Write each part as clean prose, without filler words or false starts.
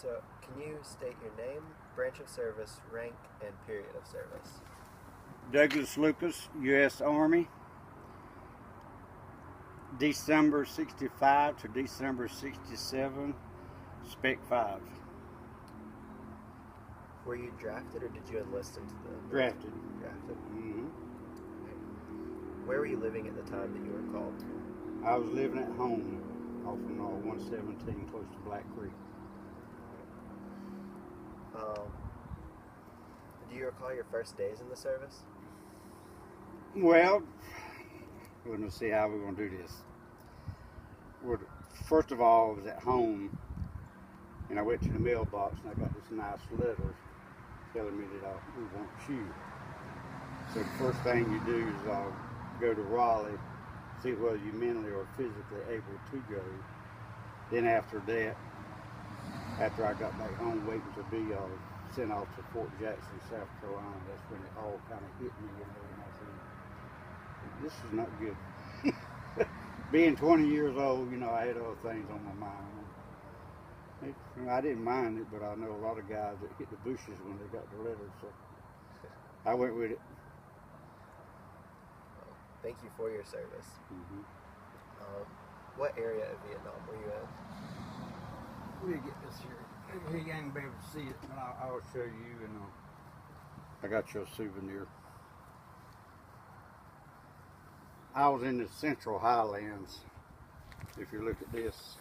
So, can you state your name, branch of service, rank, and period of service? Douglas Lucas, U.S. Army, December 65 to December 67, Spec 5. Were you drafted or did you enlist into the... Drafted. Drafted. Mm-hmm. Where were you living at the time that you were called? I was living at home off of 117 close to Black Creek. Do you recall your first days in the service? Well, we're going to see how we're going to do this. First of all, I was at home, and I went to the mailbox, and I got this nice letter telling me that we want you. So the first thing you do is go to Raleigh, see whether you mentally or physically able to go. Then after that, after I got back home waiting to be sent off to Fort Jackson, South Carolina, that's when it all kind of hit me, and I said, this is not good. Being 20 years old, I had other things on my mind. I didn't mind it, but I know a lot of guys that hit the bushes when they got the letter, so I went with it. Thank you for your service. Mm-hmm. What area of Vietnam were you in? Let me get this here. He ain't be able to see it, but I'll show you, and I got your souvenir. I was in the Central Highlands. If you look at this,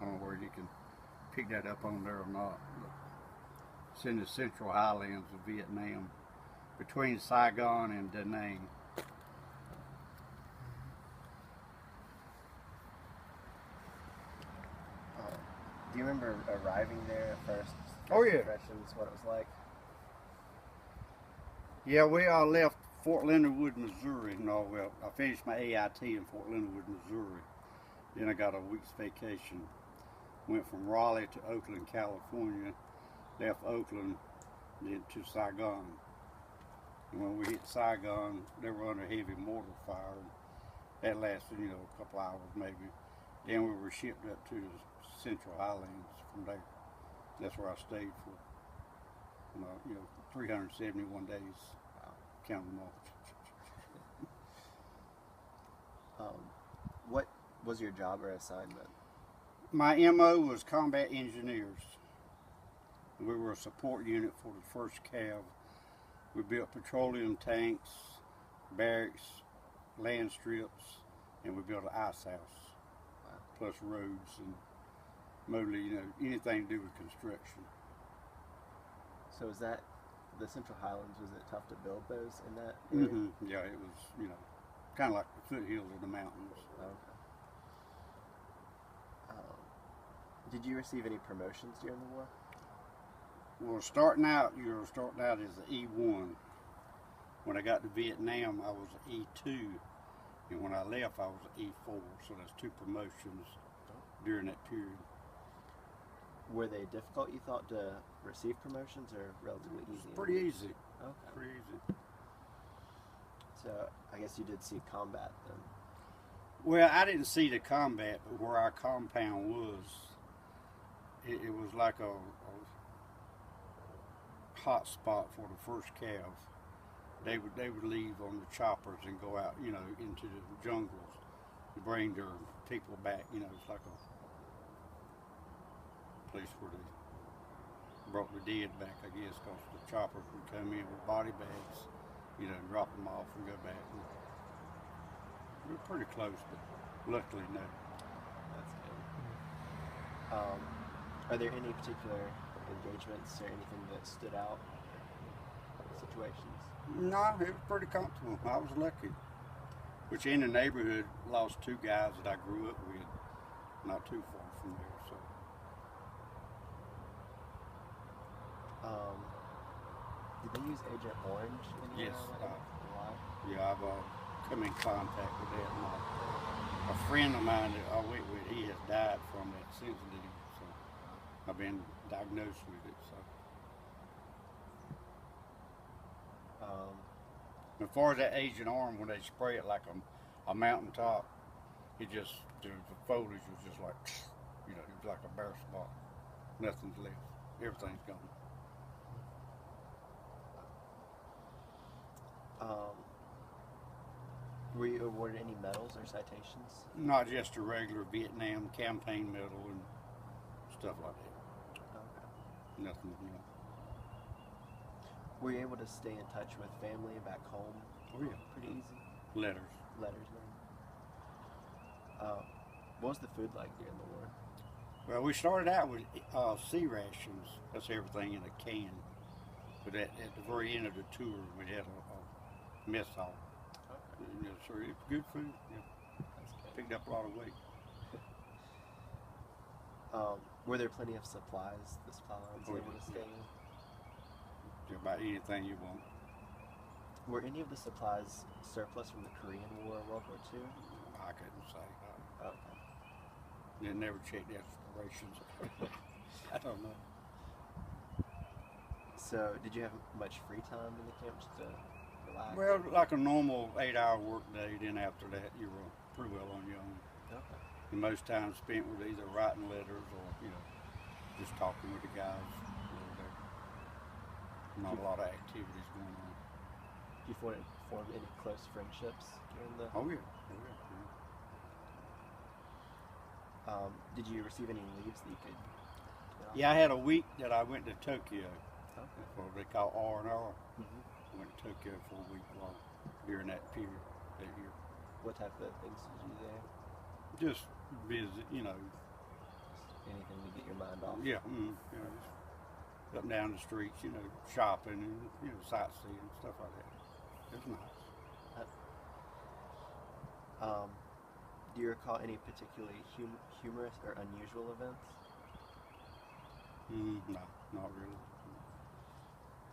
I don't know where you can pick that up on there or not. But it's in the Central Highlands of Vietnam, between Saigon and Da Nang. Do you remember arriving there at first? Oh, yeah. Impressions, what it was like? Yeah, we all left Fort Leonard Wood, Missouri. No, well, I finished my AIT in Fort Leonard Wood, Missouri. Then I got a week's vacation. Went from Raleigh to Oakland, California. Left Oakland, then to Saigon. And when we hit Saigon, they were under heavy mortar fire. That lasted, a couple hours maybe. Then we were shipped up to the Central Highlands from there. That's where I stayed for, 371 days. Wow. Count them all. What was your job or assignment? My MO was combat engineers. We were a support unit for the 1st Cav. We built petroleum tanks, barracks, land strips, and we built an ice house. Wow. Plus roads and mostly, anything to do with construction. So is that the Central Highlands? Was it tough to build those in that area? Mm-hmm. Yeah, it was, kind of like the foothills of the mountains. Okay. Did you receive any promotions during the war? Well, starting out as an E1. When I got to Vietnam, I was an E2. And when I left, I was an E4. So that's 2 promotions during that period. Were they difficult, you thought, to receive promotions, or relatively easy? Pretty easy. Okay. Pretty easy. So I guess you did see combat then. Well, I didn't see the combat, but where our compound was, it was like a hot spot for the 1st Cav. They would leave on the choppers and go out, into the jungles to bring their people back. It's like a place where they brought the dead back, I guess, because the choppers would come in with body bags, drop them off and go back. And we were pretty close, but luckily, no. That's good. Are there any particular engagements or anything that stood out? Situations? No, it was pretty comfortable. I was lucky. Which in the neighborhood, lost 2 guys that I grew up with, not too far from there. So. Did they use Agent Orange? Yes. Why? Yeah, I've come in contact with that. And a friend of mine that I went with, he has died from that since then. So I've been diagnosed with it. So. As far as that Agent Orange, when they spray it like a mountaintop, it just, the foliage was just like, you know, it was like a bare spot. Nothing's left. Everything's gone. Were you awarded any medals or citations? Not just a regular Vietnam campaign medal and stuff like that. Okay. Nothing, you know. Were you able to stay in touch with family back home? Oh yeah. Pretty easy. Letters. Letters, man. What was the food like during the war? Well, we started out with sea rations. That's everything in a can. But at the very end of the tour, we had a mess hall. Okay. Yeah, so it's good food. Yeah. That's good. Picked up a lot of weight. Were there plenty of supplies the supply lines Oh, able to stay in? Just about anything you want. Were any of the supplies surplus from the Korean War or World War II? I couldn't say. Okay. They never checked the expirations. I don't know. So, did you have much free time in the camp just to relax? Well, like a normal 8-hour work day, then after that you were pretty well on your own. Okay. And most time spent with either writing letters or, you know, just talking with the guys over there. Not a lot of activities going on. Did you form any close friendships during the... Oh yeah. Did you receive any leaves that you could... Yeah, I had a week that I went to Tokyo. Okay. That's what they call R&R. Mm-hmm. I went to Tokyo for a week long during that period, that year. What type of things did you do there? Just visit, you know. Anything to get your mind off? Yeah, you know, just up and down the streets, you know, shopping and, you know, sightseeing and stuff like that. It was nice. Do you recall any particularly humorous or unusual events? No, not really.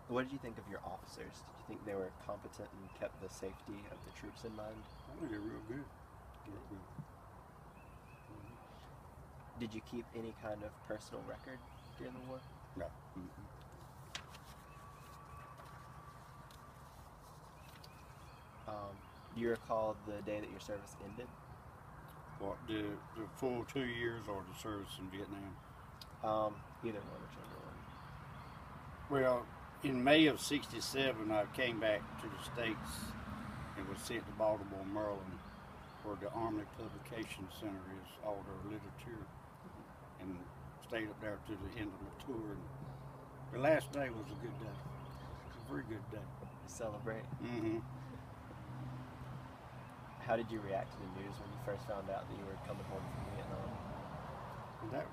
What did you think of your officers? Did you think they were competent and kept the safety of the troops in mind? I think they're real good. Real good. Did you keep any kind of personal record during the war? No. Do you recall the day that your service ended? What, the full 2 years or the service in Vietnam? Either one, whichever one. Well, in May of '67, I came back to the States and was sent to Baltimore, Maryland, where the Army Publication Center is, all their literature, and stayed up there to the end of the tour. And the last day was a good day. It was a very good day. Celebrate. Mm-hmm. How did you react to the news when you first found out that you were coming home from Vietnam?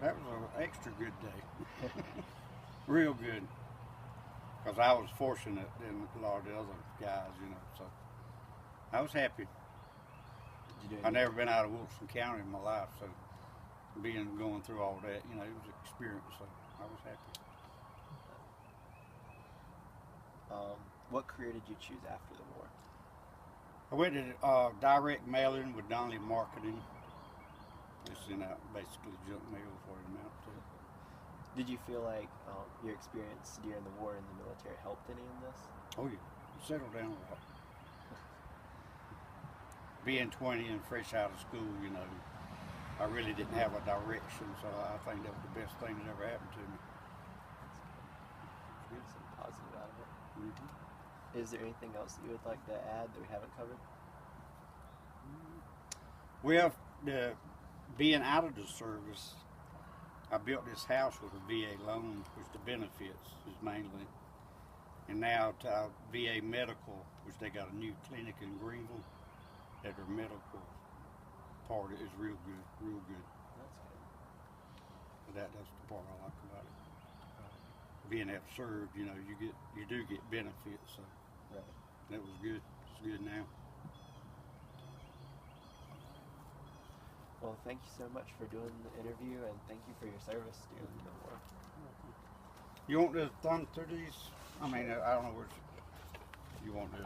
That was an extra good day. Real good. Because I was fortunate than a lot of the other guys, you know, so I was happy. Did you do I've never been out of Wilson County in my life, so going through all that, you know, it was an experience, so I was happy. What career did you choose after the war? I went to direct mailing with Donnelly Marketing. They sent out basically junk mail for it amount to. Did you feel like your experience during the war in the military helped any in this? Oh yeah, you settled down a lot. Being 20 and fresh out of school, you know, I really didn't have a direction, so I think that was the best thing that ever happened to me. Get some positive out of it. Mm-hmm. Is there anything else that you would like to add that we haven't covered? Well, being out of the service, I built this house with a VA loan, which the benefits is mainly, and now to VA Medical, which they got a new clinic in Greenville, that their medical part is real good, real good. That's good. That's the part I like about it. Being out served, you know, you do get benefits, so Right. that was good. It's good now. Well, thank you so much for doing the interview, and thank you for your service during the war. You want to thumb through these? I mean, I don't know which you want to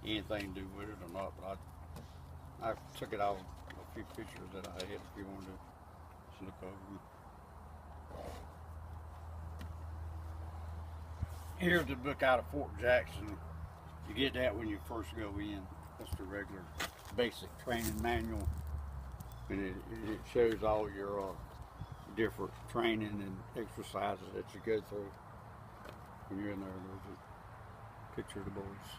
anything to do with it or not, but I took it out a few pictures that I had if you wanted to just look over them. Here's the book out of Fort Jackson. You get that when you first go in. That's the regular basic training manual. and it shows all your different training and exercises that you go through when you're in there. There's a picture of the boys.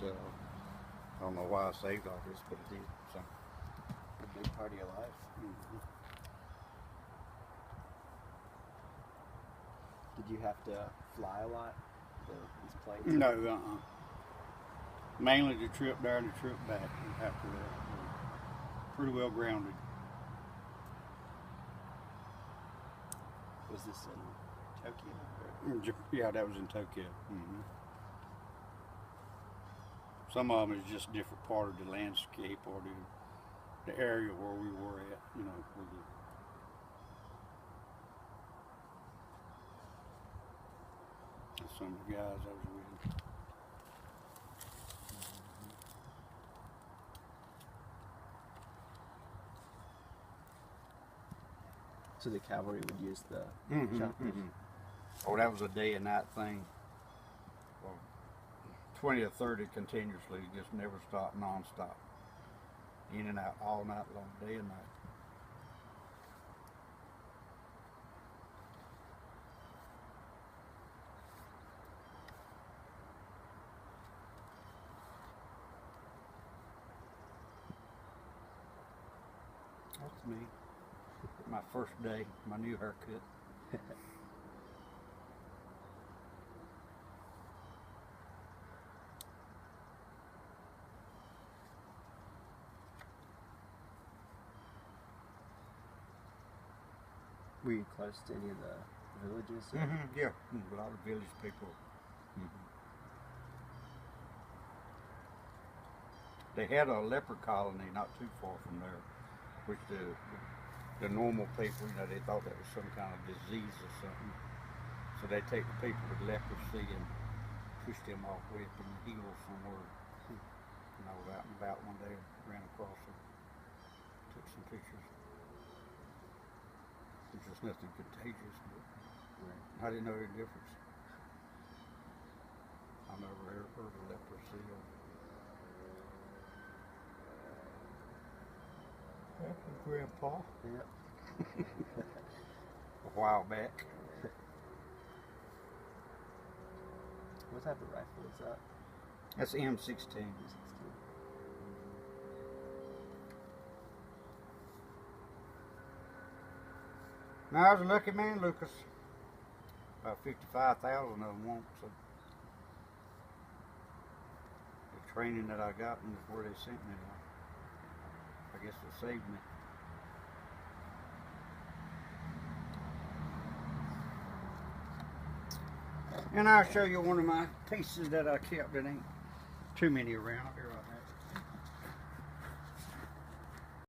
So I don't know why I saved all this, but it did. So A big part of your life. mm-hmm. Did you have to fly a lot? These planes? No, mainly the trip there and the trip back. After that, pretty well grounded. Was this in Tokyo? Yeah, that was in Tokyo. Mm-hmm. Some of them is just different part of the landscape or the area where we were at. You know, some of the guys I was with. So the cavalry would use the Mm-hmm, jumpers. mm-hmm. Oh, that was a day and night thing. Well, 20 or 30 continuously, just never stopped, non-stop. In and out all night long, day and night. That's me. My first day, my new haircut. Were you close to any of the villages? Mm-hmm, yeah, a lot of village people. Mm-hmm. They had a leper colony not too far from there, which the normal people, you know, they thought that was some kind of disease or something. So they take the people with leprosy and push them off with and heal somewhere. And I was out and about one day and ran across it, took some pictures. It's just nothing contagious, but I didn't know any difference. I never heard of leprosy. Grandpa. Yep. A while back. What type of rifle is that? That's M16. Now, I was a lucky man, Lucas. About 55,000 of them won't, so the training that I got is where they sent me. I guess it saved me. And I'll show you one of my pieces that I kept. It ain't too many around. I'll be right back.